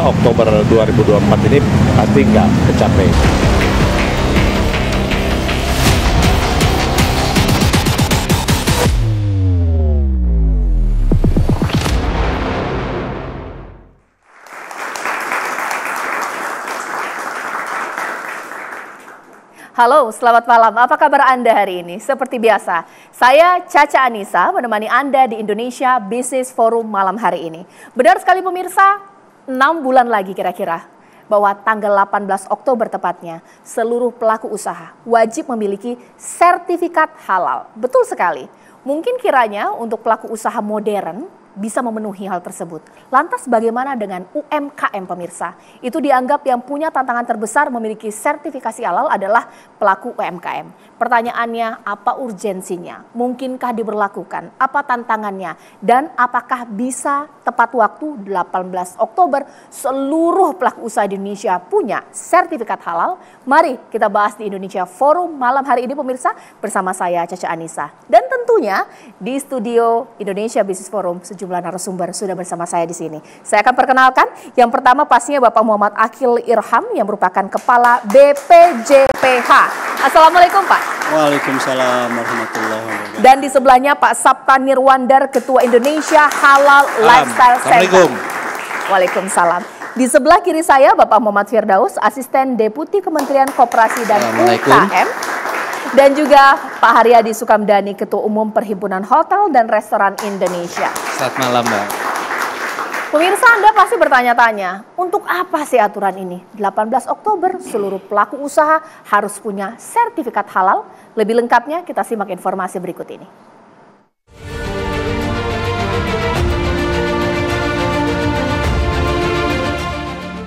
Oktober 2024 ini pasti nggak tercapai. Halo, selamat malam. Apa kabar Anda hari ini? Seperti biasa, saya Caca Anissa menemani Anda di Indonesia Business Forum malam hari ini. Benar sekali pemirsa, 6 bulan lagi kira-kira, bahwa tanggal 18 Oktober tepatnya, seluruh pelaku usaha wajib memiliki sertifikat halal. Betul sekali. Mungkin kiranya untuk pelaku usaha modern bisa memenuhi hal tersebut. Lantas bagaimana dengan UMKM pemirsa? Itu dianggap yang punya tantangan terbesar memiliki sertifikasi halal adalah pelaku UMKM. Pertanyaannya, apa urgensinya? Mungkinkah diberlakukan? Apa tantangannya? Dan apakah bisa tepat waktu 18 Oktober seluruh pelaku usaha di Indonesia punya sertifikat halal? Mari kita bahas di Indonesia Forum malam hari ini pemirsa bersama saya Caca Anissa. Dan tentunya di studio Indonesia Business Forum sejumlah narasumber sudah bersama saya di sini. Saya akan perkenalkan yang pertama pastinya Bapak Muhammad Akil Irham yang merupakan Kepala BPJPH. Assalamualaikum Pak. Waalaikumsalam warahmatullahi wabarakatuh. Dan di sebelahnya Pak Sapta Nirwandar, Ketua Indonesia Halal Lifestyle Center. Assalamualaikum. Waalaikumsalam. Di sebelah kiri saya Bapak Muhammad Firdaus, Asisten Deputi Kementerian Koperasi dan UKM. Dan juga Pak Haryadi Sukamdhani, Ketua Umum Perhimpunan Hotel dan Restoran Indonesia. Selamat malam Mbak. Pemirsa, Anda pasti bertanya-tanya, untuk apa sih aturan ini? 18 Oktober seluruh pelaku usaha harus punya sertifikat halal. Lebih lengkapnya kita simak informasi berikut ini.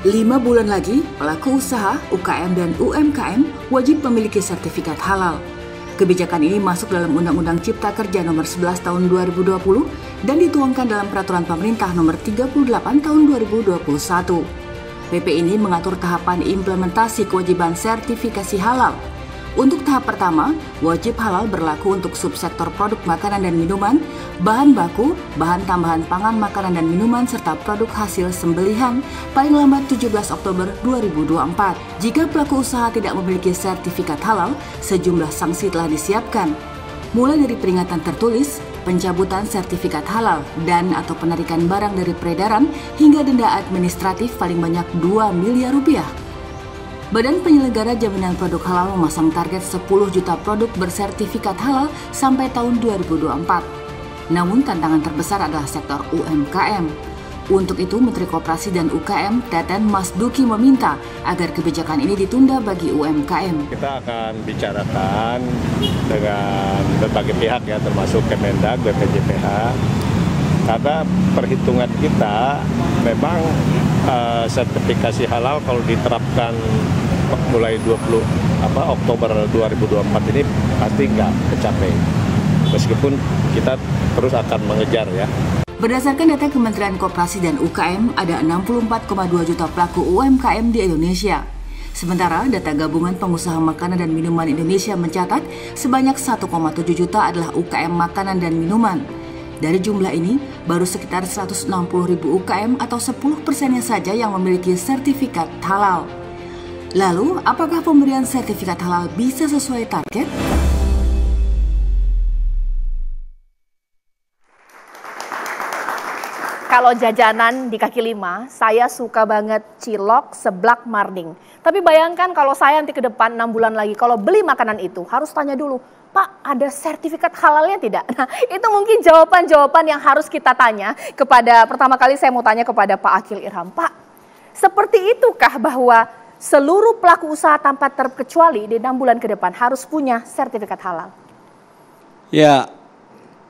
Lima bulan lagi, pelaku usaha, UKM dan UMKM wajib memiliki sertifikat halal. Kebijakan ini masuk dalam Undang-Undang Cipta Kerja Nomor 11 Tahun 2020 dan dituangkan dalam Peraturan Pemerintah Nomor 38 Tahun 2021. PP ini mengatur tahapan implementasi kewajiban sertifikasi halal. Untuk tahap pertama, wajib halal berlaku untuk subsektor produk makanan dan minuman, bahan baku, bahan tambahan pangan makanan dan minuman, serta produk hasil sembelihan paling lambat 17 Oktober 2024. Jika pelaku usaha tidak memiliki sertifikat halal, sejumlah sanksi telah disiapkan. Mulai dari peringatan tertulis, pencabutan sertifikat halal, dan atau penarikan barang dari peredaran, hingga denda administratif paling banyak 2 miliar rupiah. Badan Penyelenggara Jaminan Produk Halal memasang target 10 juta produk bersertifikat halal sampai tahun 2024. Namun tantangan terbesar adalah sektor UMKM. Untuk itu Menteri Koperasi dan UKM Teten Mas Duki meminta agar kebijakan ini ditunda bagi UMKM. Kita akan bicarakan dengan berbagai pihak ya, termasuk Kemendag, BPJPH. Karena perhitungan kita memang sertifikasi halal kalau diterapkan mulai Oktober 2024 ini pasti nggak tercapai. Meskipun kita terus akan mengejar ya. Berdasarkan data Kementerian Koperasi dan UKM, ada 64,2 juta pelaku UMKM di Indonesia. Sementara data Gabungan Pengusaha Makanan dan Minuman Indonesia mencatat sebanyak 1,7 juta adalah UKM makanan dan minuman. Dari jumlah ini, baru sekitar 160.000 UKM atau 10%-nya saja yang memiliki sertifikat halal. Lalu, apakah pemberian sertifikat halal bisa sesuai target? Kalau jajanan di kaki lima, saya suka banget cilok, seblak, marding. Tapi bayangkan kalau saya nanti ke depan 6 bulan lagi, kalau beli makanan itu harus tanya dulu, Pak, ada sertifikat halalnya tidak? Nah, itu mungkin jawaban-jawaban yang harus kita tanya kepada, pertama kali saya mau tanya kepada Pak Akil Irham. Pak, seperti itukah bahwa seluruh pelaku usaha tanpa terkecuali di 6 bulan ke depan harus punya sertifikat halal? Ya,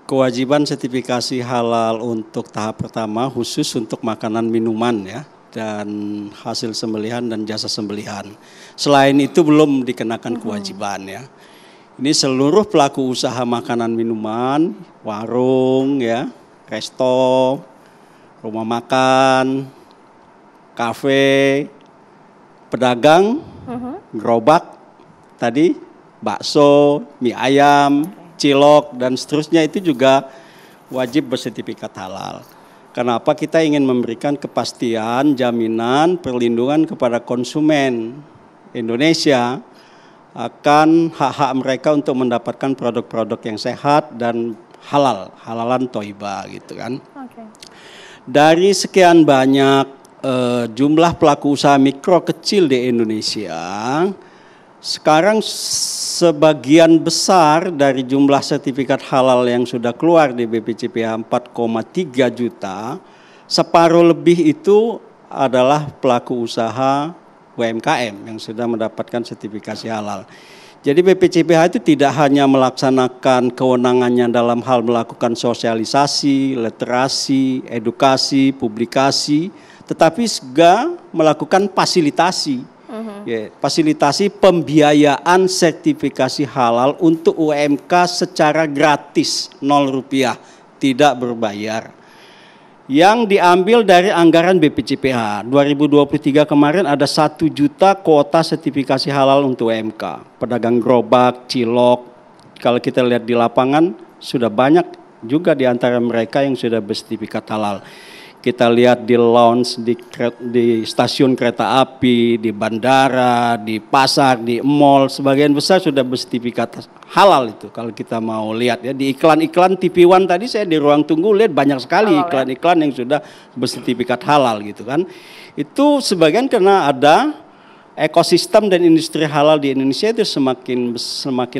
kewajiban sertifikasi halal untuk tahap pertama khusus untuk makanan minuman ya, dan hasil sembelihan dan jasa sembelihan. Selain itu belum dikenakan kewajiban ya. Ini seluruh pelaku usaha makanan minuman, warung ya, resto, rumah makan, kafe, pedagang, gerobak, tadi bakso, mie ayam, cilok dan seterusnya itu juga wajib bersertifikat halal. Kenapa kita ingin memberikan kepastian, jaminan, perlindungan kepada konsumen Indonesia akan hak-hak mereka untuk mendapatkan produk-produk yang sehat dan halal, halalan toibah gitu kan. Oke. Dari sekian banyak jumlah pelaku usaha mikro kecil di Indonesia, sekarang sebagian besar dari jumlah sertifikat halal yang sudah keluar di BPCPH 4,3 juta, separuh lebih itu adalah pelaku usaha UMKM yang sudah mendapatkan sertifikasi halal. Jadi BPCPH itu tidak hanya melaksanakan kewenangannya dalam hal melakukan sosialisasi, literasi, edukasi, publikasi, tetapi juga melakukan fasilitasi. Ya, fasilitasi pembiayaan sertifikasi halal untuk UMK secara gratis, 0 rupiah, tidak berbayar. Yang diambil dari anggaran BPCPH. 2023 kemarin ada 1 juta kuota sertifikasi halal untuk UMK. Pedagang gerobak, cilok, kalau kita lihat di lapangan sudah banyak juga di antara mereka yang sudah bersertifikat halal. Kita lihat di lounge, di stasiun kereta api, di bandara, di pasar, di mall, sebagian besar sudah bersertifikat halal itu. Kalau kita mau lihat ya, di iklan-iklan TV One tadi saya di ruang tunggu lihat banyak sekali iklan-iklan yang sudah bersertifikat halal gitu kan. Itu sebagian karena ada ekosistem dan industri halal di Indonesia itu semakin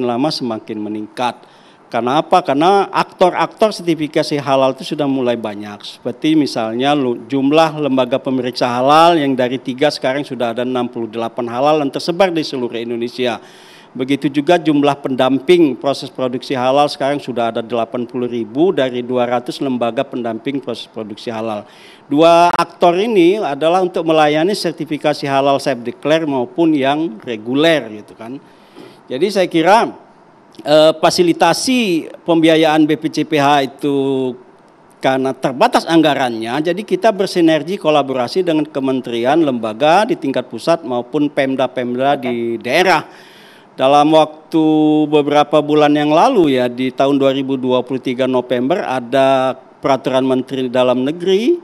lama semakin meningkat. Karena apa? Karena aktor-aktor sertifikasi halal itu sudah mulai banyak. Seperti misalnya jumlah lembaga pemeriksa halal yang dari 3 sekarang sudah ada 68 halal yang tersebar di seluruh Indonesia. Begitu juga jumlah pendamping proses produksi halal sekarang sudah ada 80.000 dari 200 lembaga pendamping proses produksi halal. 2 aktor ini adalah untuk melayani sertifikasi halal self declare maupun yang reguler gitu kan. Jadi saya kira fasilitasi pembiayaan BPCPH itu karena terbatas anggarannya, jadi kita bersinergi kolaborasi dengan kementerian, lembaga di tingkat pusat maupun Pemda-Pemda di daerah. Dalam waktu beberapa bulan yang lalu ya, di tahun 2023 November ada peraturan Menteri Dalam Negeri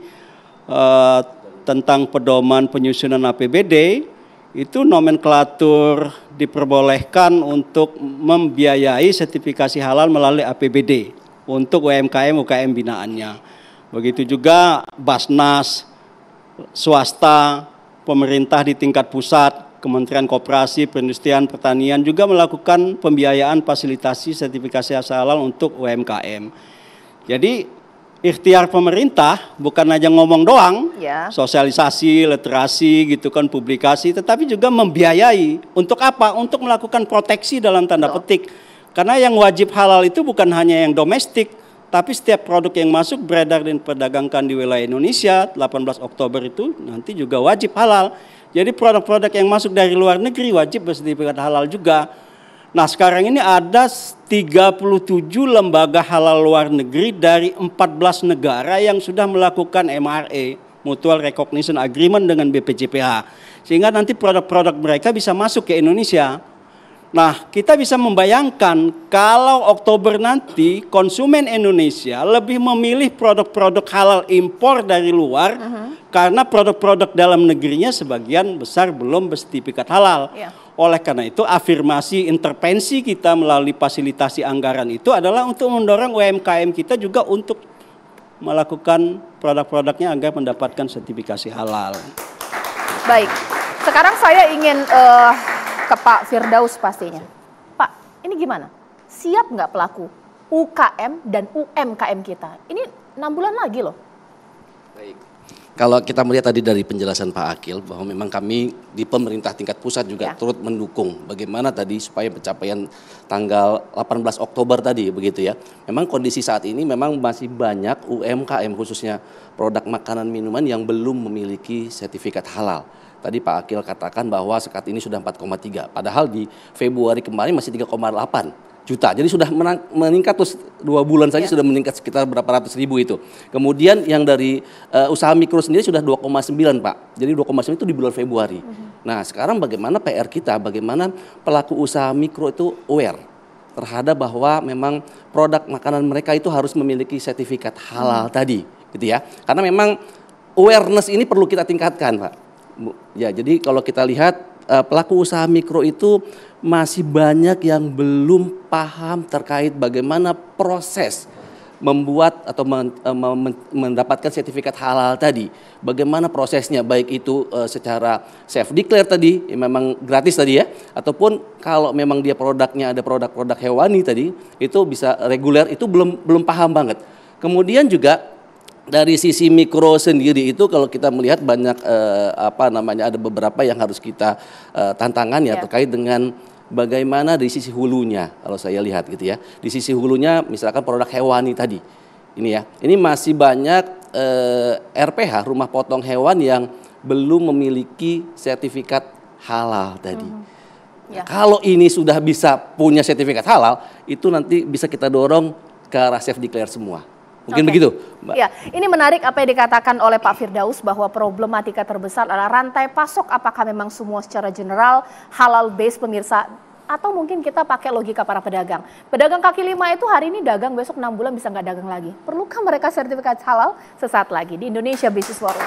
tentang pedoman penyusunan APBD. Itu nomenklatur diperbolehkan untuk membiayai sertifikasi halal melalui APBD untuk UMKM binaannya. Begitu juga Basnas, swasta, pemerintah di tingkat pusat, Kementerian Koperasi, Perindustrian, Pertanian juga melakukan pembiayaan fasilitasi sertifikasi halal untuk UMKM. Jadi ikhtiar pemerintah bukan hanya ngomong doang, sosialisasi, literasi gitu kan, publikasi, tetapi juga membiayai. Untuk apa? Untuk melakukan proteksi dalam tanda petik. Karena yang wajib halal itu bukan hanya yang domestik, tapi setiap produk yang masuk beredar dan diperdagangkan di wilayah Indonesia 18 Oktober itu nanti juga wajib halal. Jadi produk-produk yang masuk dari luar negeri wajib bersertifikat halal juga. Nah sekarang ini ada 37 lembaga halal luar negeri dari 14 negara yang sudah melakukan MRA, Mutual Recognition Agreement dengan BPCPH. Sehingga nanti produk-produk mereka bisa masuk ke Indonesia. Nah kita bisa membayangkan kalau Oktober nanti konsumen Indonesia lebih memilih produk-produk halal impor dari luar karena produk-produk dalam negerinya sebagian besar belum bersertifikat halal. Oleh karena itu afirmasi intervensi kita melalui fasilitasi anggaran itu adalah untuk mendorong UMKM kita juga untuk melakukan produk-produknya agar mendapatkan sertifikasi halal. Baik, sekarang saya ingin ke Pak Firdaus pastinya. Pak, ini gimana? Siap nggak pelaku UKM dan UMKM kita? Ini 6 bulan lagi loh. Baik. Kalau kita melihat tadi dari penjelasan Pak Akil bahwa memang kami di pemerintah tingkat pusat juga turut mendukung bagaimana tadi supaya pencapaian tanggal 18 Oktober tadi begitu ya. Memang kondisi saat ini memang masih banyak UMKM khususnya produk makanan minuman yang belum memiliki sertifikat halal. Tadi Pak Akil katakan bahwa saat ini sudah 4,3, padahal di Februari kemarin masih 3,8 juta. Jadi sudah meningkat terus 2 bulan saja sudah meningkat sekitar berapa ratus ribu itu. Kemudian yang dari usaha mikro sendiri sudah 2,9 Pak. Jadi 2,9 itu di bulan Februari. Nah sekarang bagaimana PR kita, bagaimana pelaku usaha mikro itu aware terhadap bahwa memang produk makanan mereka itu harus memiliki sertifikat halal tadi. gitu ya. Karena memang awareness ini perlu kita tingkatkan, Pak. Ya, jadi kalau kita lihat pelaku usaha mikro itu masih banyak yang belum paham terkait bagaimana proses membuat atau mendapatkan sertifikat halal tadi. Bagaimana prosesnya, baik itu secara self declare tadi, memang gratis tadi ya, ataupun kalau memang dia produknya ada produk-produk hewani tadi, itu bisa reguler, itu belum paham banget. Kemudian juga dari sisi mikro sendiri itu kalau kita melihat banyak ada beberapa yang harus kita tantangan ya terkait dengan bagaimana dari sisi hulunya, kalau saya lihat gitu ya. Di sisi hulunya misalkan produk hewani tadi. Ini ya. Ini masih banyak RPH, rumah potong hewan yang belum memiliki sertifikat halal tadi. Kalau ini sudah bisa punya sertifikat halal, itu nanti bisa kita dorong ke arah self declare semua. Mungkin begitu, Mbak. Ya, ini menarik apa yang dikatakan oleh Pak Firdaus bahwa problematika terbesar adalah rantai pasok. Apakah memang semua secara general halal base, pemirsa? Atau mungkin kita pakai logika para pedagang. Pedagang kaki lima itu hari ini dagang, besok 6 bulan bisa nggak dagang lagi. Perlukah mereka sertifikat halal? Sesaat lagi di Indonesia Business Forum.